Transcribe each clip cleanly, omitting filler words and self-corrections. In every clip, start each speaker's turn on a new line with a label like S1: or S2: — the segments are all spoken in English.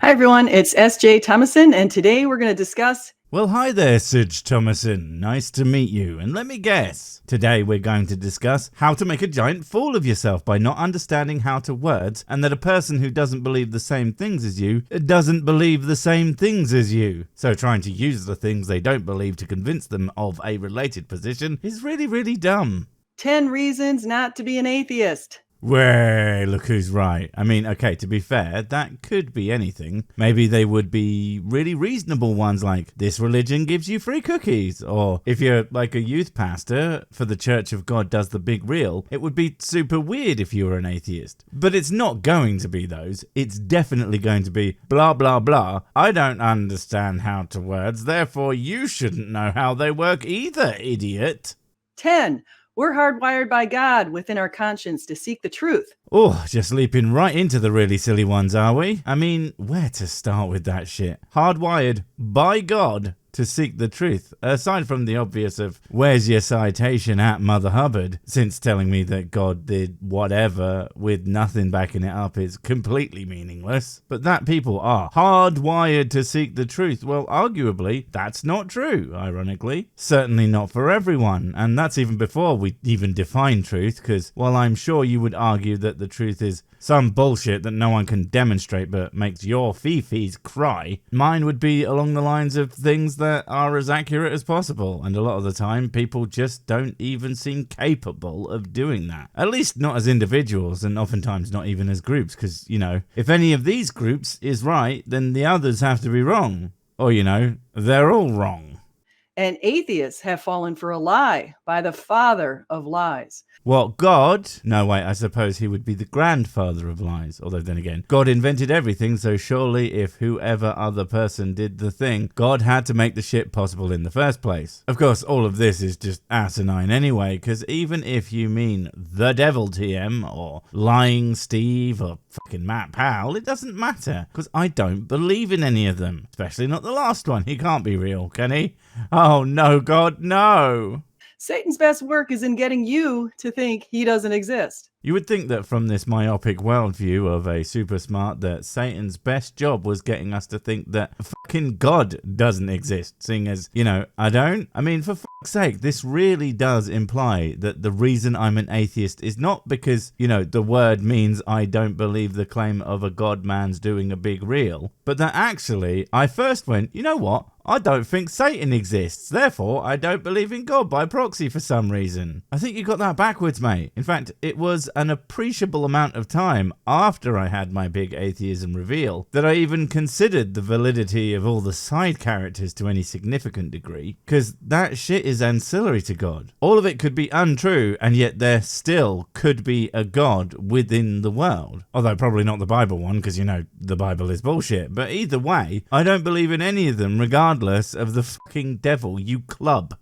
S1: Hi everyone, it's SJ Thomason, and today we're going to discuss...
S2: Well, hi there, Sij Thomason. Nice to meet you. And let me guess, today we're going to discuss how to make a giant fool of yourself by not understanding how to words, and that a person who doesn't believe the same things as you doesn't believe the same things as you. So trying to use the things they don't believe to convince them of a related position is really, really dumb.
S1: 10 reasons not to be an atheist.
S2: Well, look who's right. I mean, okay, to be fair, that could be anything. Maybe they would be really reasonable ones like, this religion gives you free cookies. Or if you're like a youth pastor for the Church of God does the big reel, it would be super weird if you were an atheist. But it's not going to be those. It's definitely going to be blah, blah, blah. I don't understand how to words, therefore you shouldn't know how they work either, idiot.
S1: 10. We're hardwired by God within our conscience to seek the truth.
S2: Oh, just leaping right into the really silly ones, are we? I mean, where to start with that shit? Hardwired by God to seek the truth. Aside from the obvious of, where's your citation at, Mother Hubbard? Since telling me that God did whatever with nothing backing it up is completely meaningless. But that people are hardwired to seek the truth, well, arguably, that's not true, ironically. Certainly not for everyone, and that's even before we even define truth, because while I'm sure you would argue that the truth is some bullshit that no one can demonstrate but makes your fifis cry, mine would be along the lines of things that are as accurate as possible, and a lot of the time people just don't even seem capable of doing that. At least not as individuals, and oftentimes not even as groups, because, you know, if any of these groups is right, then the others have to be wrong. Or, you know, they're all wrong.
S1: And atheists have fallen for a lie by the father of lies.
S2: What, God? No, wait, I suppose he would be the grandfather of lies. Although then again, God invented everything, so surely if whoever other person did the thing, God had to make the shit possible in the first place. Of course, all of this is just asinine anyway, because even if you mean the devil TM, or lying Steve, or fucking Matt Powell, it doesn't matter, because I don't believe in any of them. Especially not the last one. He can't be real, can he? Oh no, God, no!
S1: Satan's best work is in getting you to think he doesn't exist.
S2: You would think that from this myopic worldview of a super smart that Satan's best job was getting us to think that fucking God doesn't exist, seeing as, you know, I don't. I mean, for fuck's sake, this really does imply that the reason I'm an atheist is not because, you know, the word means I don't believe the claim of a God man's doing a big reel, but that actually I first went, you know what? I don't think Satan exists, therefore I don't believe in God by proxy for some reason. I think you got that backwards, mate. In fact, it was an appreciable amount of time after I had my big atheism reveal that I even considered the validity of all the side characters to any significant degree, because that shit is ancillary to God. All of it could be untrue, and yet there still could be a God within the world. Although probably not the Bible one, because, you know, the Bible is bullshit. But either way, I don't believe in any of them, regardless of the fucking devil, you club.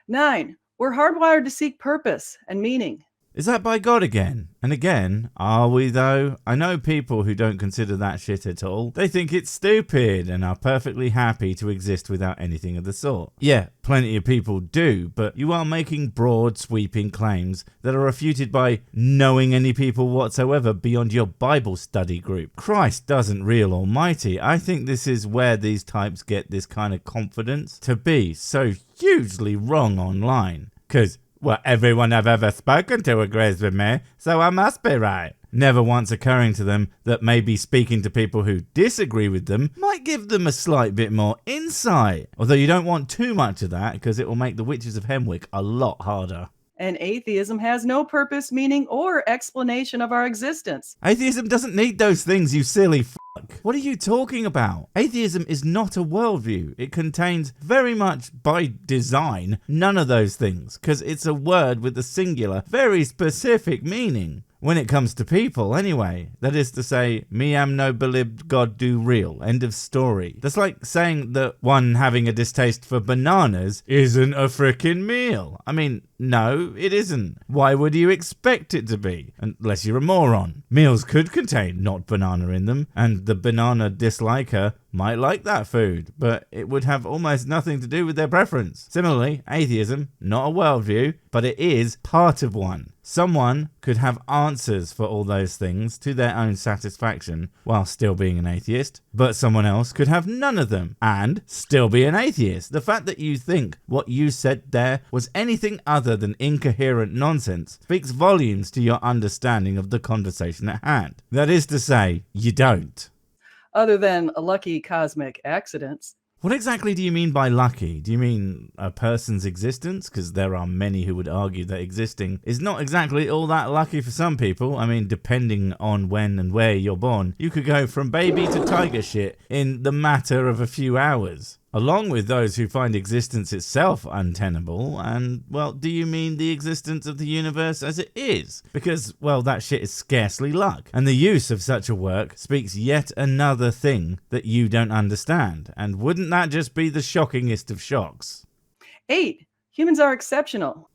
S1: 9. We're hardwired to seek purpose and meaning.
S2: Is that by God again? And again, are we though? I know people who don't consider that shit at all. They think it's stupid and are perfectly happy to exist without anything of the sort. Yeah, plenty of people do, but you are making broad, sweeping claims that are refuted by knowing any people whatsoever beyond your Bible study group. Christ doesn't real almighty. I think this is where these types get this kind of confidence to be so hugely wrong online. Because well, everyone I've ever spoken to agrees with me, so I must be right. Never once occurring to them that maybe speaking to people who disagree with them might give them a slight bit more insight. Although you don't want too much of that, because it will make the Witches of Hemwick a lot harder.
S1: And atheism has no purpose, meaning, or explanation of our existence.
S2: Atheism doesn't need those things, you silly fuck. What are you talking about? Atheism is not a worldview. It contains very much by design none of those things, because it's a word with a singular, very specific meaning. When it comes to people, anyway. That is to say, me am no believed God do real. End of story. That's like saying that one having a distaste for bananas isn't a frickin' meal. I mean, no, it isn't. Why would you expect it to be? Unless you're a moron. Meals could contain not banana in them, and the banana disliker might like that food, but it would have almost nothing to do with their preference. Similarly, atheism, not a worldview, but it is part of one. Someone could have answers for all those things to their own satisfaction while still being an atheist, but someone else could have none of them and still be an atheist. The fact that you think what you said there was anything other than incoherent nonsense speaks volumes to your understanding of the conversation at hand. That is to say, you don't.
S1: Other than lucky cosmic accidents.
S2: What exactly do you mean by lucky? Do you mean a person's existence? Because there are many who would argue that existing is not exactly all that lucky for some people. I mean, depending on when and where you're born, you could go from baby to tiger shit in the matter of a few hours. Along with those who find existence itself untenable, and, well, do you mean the existence of the universe as it is? Because, well, that shit is scarcely luck, and the use of such a work speaks yet another thing that you don't understand, and wouldn't that just be the shockingest of shocks?
S1: 8. Humans are exceptional.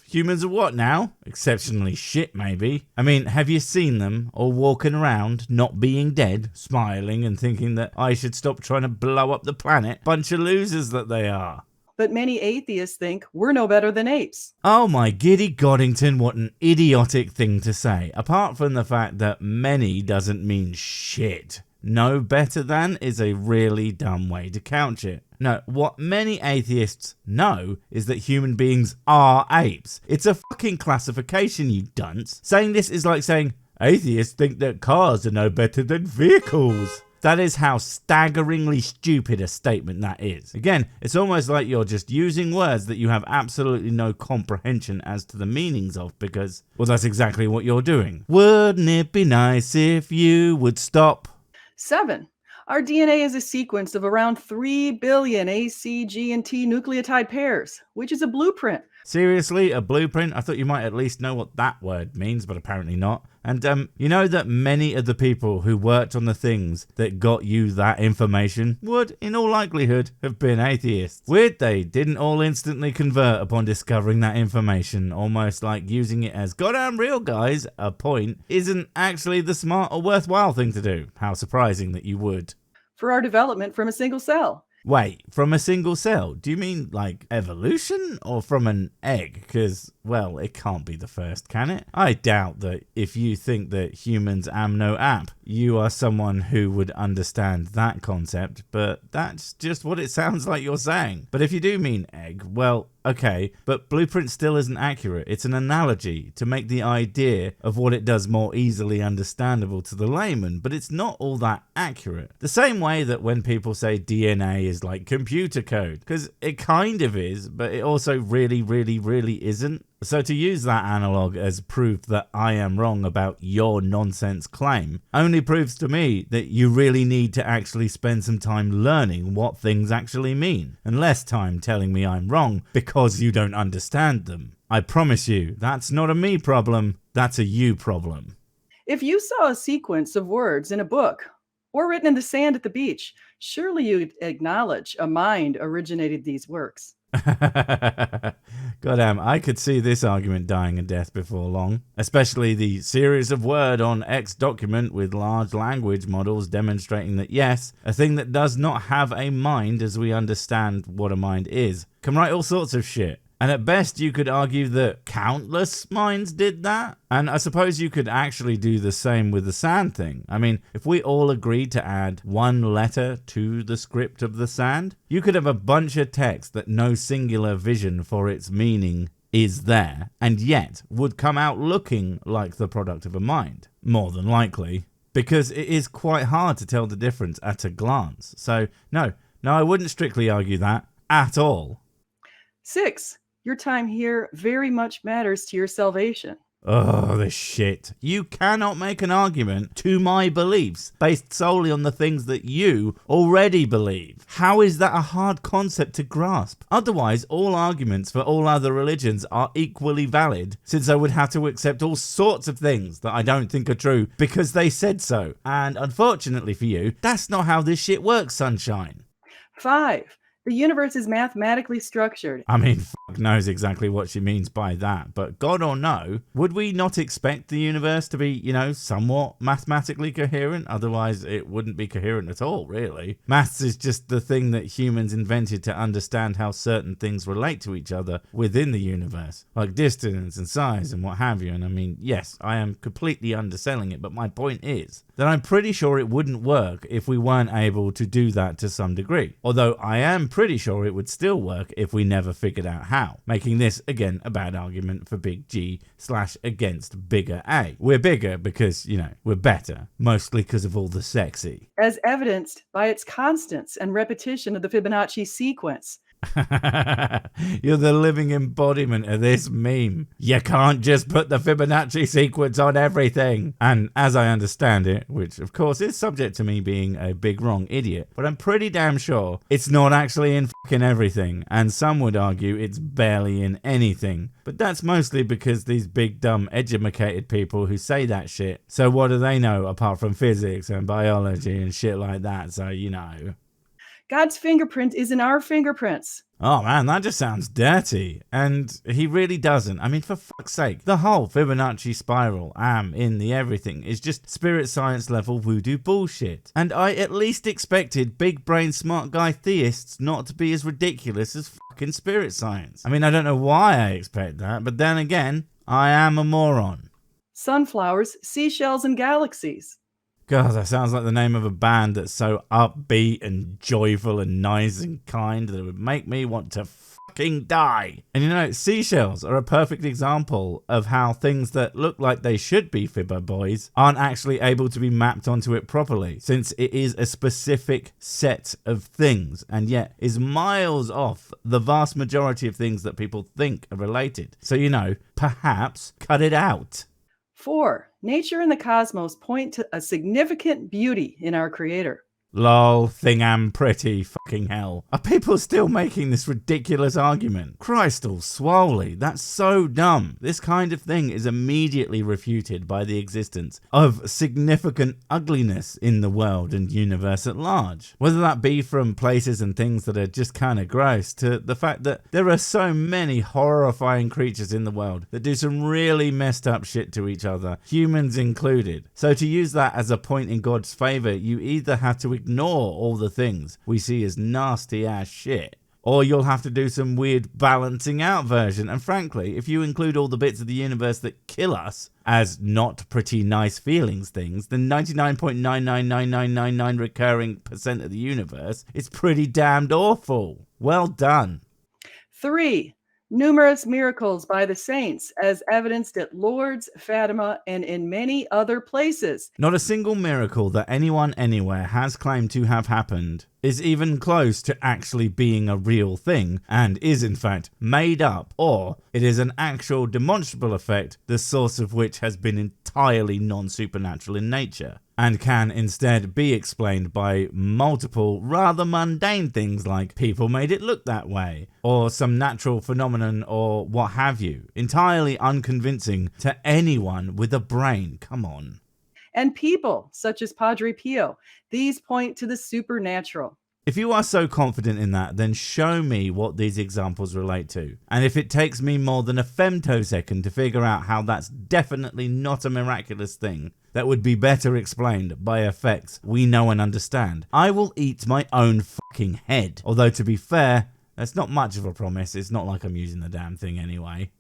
S2: Humans are what now? Exceptionally shit, maybe. I mean, have you seen them all walking around, not being dead, smiling and thinking that I should stop trying to blow up the planet? Bunch of losers that they are.
S1: But many atheists think we're no better than apes.
S2: Oh my giddy Goddington, what an idiotic thing to say. Apart from the fact that many doesn't mean shit. No better than is a really dumb way to couch it. No, what many atheists know is that human beings are apes. It's a fucking classification, you dunce. Saying this is like saying, atheists think that cars are no better than vehicles. That is how staggeringly stupid a statement that is. Again, it's almost like you're just using words that you have absolutely no comprehension as to the meanings of because, well, that's exactly what you're doing. Wouldn't it be nice if you would stop?
S1: 7. Our DNA is a sequence of around 3 billion A, C, G, and T nucleotide pairs, which is a blueprint.
S2: Seriously, a blueprint? I thought you might at least know what that word means, but apparently not. And you know that many of the people who worked on the things that got you that information would, in all likelihood, have been atheists. Weird they didn't all instantly convert upon discovering that information, almost like using it as goddamn real guys, a point, isn't actually the smart or worthwhile thing to do. How surprising that you would.
S1: For our development from a single cell.
S2: Wait, from a single cell? Do you mean like evolution or from an egg? Because, well, it can't be the first, can it? I doubt that if you think that humans am no app, you are someone who would understand that concept, but that's just what it sounds like you're saying. But if you do mean egg, well, okay, but blueprint still isn't accurate. It's an analogy to make the idea of what it does more easily understandable to the layman, but it's not all that accurate. The same way that when people say DNA is like computer code, because it kind of is, but it also really, really, really isn't. So to use that analog as proof that I am wrong about your nonsense claim only proves to me that you really need to actually spend some time learning what things actually mean, and less time telling me I'm wrong because you don't understand them. I promise you, that's not a me problem, that's a you problem.
S1: If you saw a sequence of words in a book or written in the sand at the beach, surely you'd acknowledge a mind originated these works.
S2: Goddamn, I could see this argument dying a death before long. Especially the series of word on X document with large language models demonstrating that yes, a thing that does not have a mind as we understand what a mind is can write all sorts of shit. And at best you could argue that countless minds did that. And I suppose you could actually do the same with the sand thing. I mean, if we all agreed to add one letter to the script of the sand, you could have a bunch of text that no singular vision for its meaning is there, and yet would come out looking like the product of a mind. More than likely. Because it is quite hard to tell the difference at a glance. So, no, I wouldn't strictly argue that at all.
S1: 6. Your time here very much matters to your salvation.
S2: Oh, this shit. You cannot make an argument to my beliefs based solely on the things that you already believe. How is that a hard concept to grasp? Otherwise, all arguments for all other religions are equally valid, since I would have to accept all sorts of things that I don't think are true because they said so. And unfortunately for you, that's not how this shit works, sunshine.
S1: 5. The universe is mathematically structured.
S2: I mean, fuck knows exactly what she means by that, but God or no, would we not expect the universe to be, somewhat mathematically coherent? Otherwise, it wouldn't be coherent at all, really. Maths is just the thing that humans invented to understand how certain things relate to each other within the universe, like distance and size and what have you. And I mean, yes, I am completely underselling it, but my point is that I'm pretty sure it wouldn't work if we weren't able to do that to some degree. Although I am pretty sure it would still work if we never figured out how, making this, again, a bad argument for big G / against bigger A. We're bigger because, we're better, mostly because of all the sexy.
S1: As evidenced by its constants and repetition of the Fibonacci sequence.
S2: You're the living embodiment of this meme. You can't just put the Fibonacci sequence on everything. And as I understand it, which of course is subject to me being a big wrong idiot, but I'm pretty damn sure it's not actually in fucking everything, and some would argue it's barely in anything. But that's mostly because these big dumb educated people who say that shit, so what do they know apart from physics and biology and shit like that? So
S1: God's fingerprint is in our fingerprints.
S2: Oh man, that just sounds dirty. And he really doesn't. I mean, for fuck's sake, the whole Fibonacci spiral, in the everything, is just spirit science level voodoo bullshit. And I at least expected big brain smart guy theists not to be as ridiculous as fucking spirit science. I mean, I don't know why I expect that, but then again, I am a moron.
S1: Sunflowers, seashells, and galaxies.
S2: God, that sounds like the name of a band that's so upbeat and joyful and nice and kind that it would make me want to fucking die. And seashells are a perfect example of how things that look like they should be Fibber boys aren't actually able to be mapped onto it properly, since it is a specific set of things and yet is miles off the vast majority of things that people think are related. So, perhaps cut it out.
S1: 4. Nature and the cosmos point to a significant beauty in our Creator.
S2: Lol, thing am pretty, fucking hell. Are people still making this ridiculous argument? Christ all swolly, that's so dumb. This kind of thing is immediately refuted by the existence of significant ugliness in the world and universe at large. Whether that be from places and things that are just kind of gross, to the fact that there are so many horrifying creatures in the world that do some really messed up shit to each other, humans included. So to use that as a point in God's favor, you either have to ignore all the things we see as nasty ass shit, or you'll have to do some weird balancing out version. And frankly, if you include all the bits of the universe that kill us as not pretty nice feelings things, then 99.999999 recurring % of the universe is pretty damned awful. Well done.
S1: 3. Numerous miracles by the saints, as evidenced at Lourdes, Fatima, and in many other places.
S2: Not a single miracle that anyone anywhere has claimed to have happened is even close to actually being a real thing, and is in fact made up, or it is an actual demonstrable effect, the source of which has been entirely non-supernatural in nature, and can instead be explained by multiple rather mundane things like people made it look that way, or some natural phenomenon, or what have you, entirely unconvincing to anyone with a brain. Come on.
S1: And people, such as Padre Pio, these point to the supernatural.
S2: If you are so confident in that, then show me what these examples relate to. And if it takes me more than a femtosecond to figure out how that's definitely not a miraculous thing that would be better explained by effects we know and understand, I will eat my own fucking head. Although to be fair, that's not much of a promise. It's not like I'm using the damn thing anyway.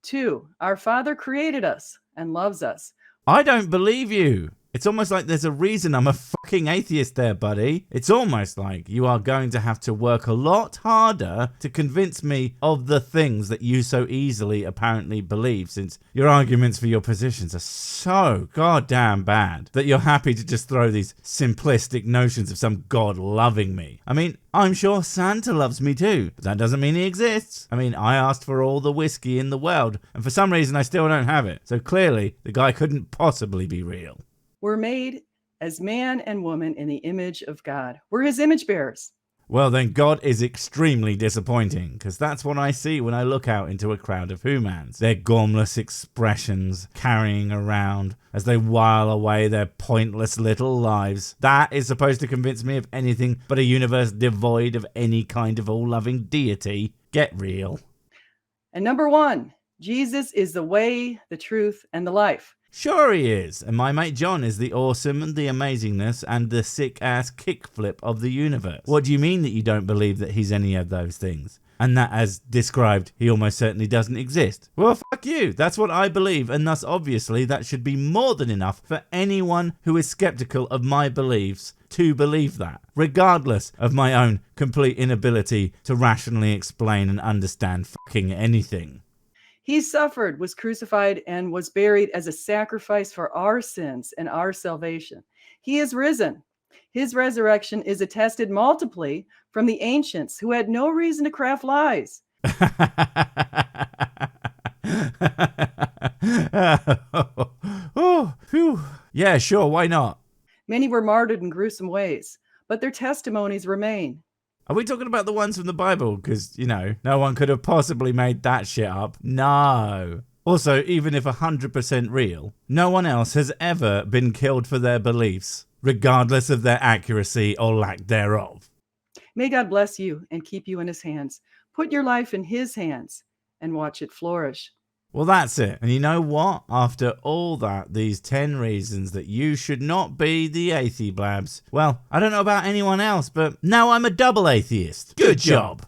S1: 2. Our Father created us and loves us.
S2: I don't believe you. It's almost like there's a reason I'm a fucking atheist there, buddy. It's almost like you are going to have to work a lot harder to convince me of the things that you so easily apparently believe, since your arguments for your positions are so goddamn bad that you're happy to just throw these simplistic notions of some god loving me. I mean, I'm sure Santa loves me too, but that doesn't mean he exists. I mean, I asked for all the whiskey in the world, and for some reason I still don't have it. So clearly, the guy couldn't possibly be real.
S1: We're made as man and woman in the image of God. We're his image bearers.
S2: Well, then God is extremely disappointing, because that's what I see when I look out into a crowd of humans. Their gormless expressions carrying around as they while away their pointless little lives. That is supposed to convince me of anything but a universe devoid of any kind of all-loving deity. Get real.
S1: And number 1, Jesus is the way, the truth, and the life.
S2: Sure he is, and my mate John is the awesome and the amazingness and the sick-ass kickflip of the universe. What do you mean that you don't believe that he's any of those things? And that, as described, he almost certainly doesn't exist? Well, fuck you. That's what I believe, and thus obviously that should be more than enough for anyone who is skeptical of my beliefs to believe that, regardless of my own complete inability to rationally explain and understand fucking anything.
S1: He suffered, was crucified, and was buried as a sacrifice for our sins and our salvation. He is risen. His resurrection is attested multiply from the ancients who had no reason to craft lies.
S2: Oh, phew. Yeah, sure, why not?
S1: Many were martyred in gruesome ways, but their testimonies remain.
S2: Are we talking about the ones from the Bible? Because, no one could have possibly made that shit up. No. Also, even if 100% real, no one else has ever been killed for their beliefs, regardless of their accuracy or lack thereof.
S1: May God bless you and keep you in his hands. Put your life in his hands and watch it flourish.
S2: Well, that's it. And you know what? After all that, these 10 reasons that you should not be the athey blabs. Well, I don't know about anyone else, but now I'm a double atheist. Good job.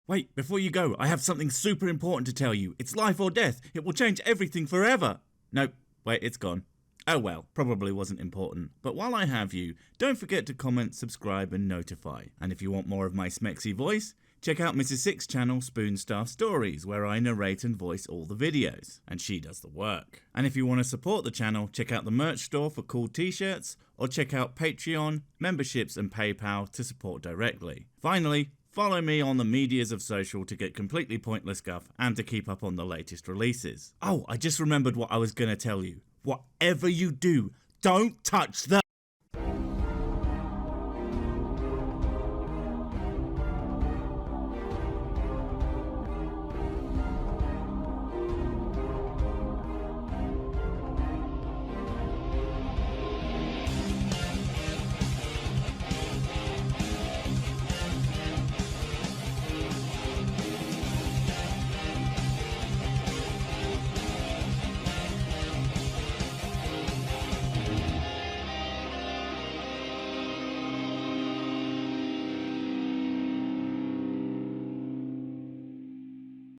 S3: Wait, before you go, I have something super important to tell you. It's life or death. It will change everything forever. Nope, wait, it's gone. Oh well, probably wasn't important. But while I have you, don't forget to comment, subscribe and notify. And if you want more of my smexy voice, check out Mrs. Six's channel, Spoonstaff Stories, where I narrate and voice all the videos, and she does the work. And if you want to support the channel, check out the merch store for cool t-shirts, or check out Patreon, memberships and PayPal to support directly. Finally, follow me on the medias of social to get completely pointless guff and to keep up on the latest releases. Oh, I just remembered what I was going to tell you. Whatever you do, don't touch the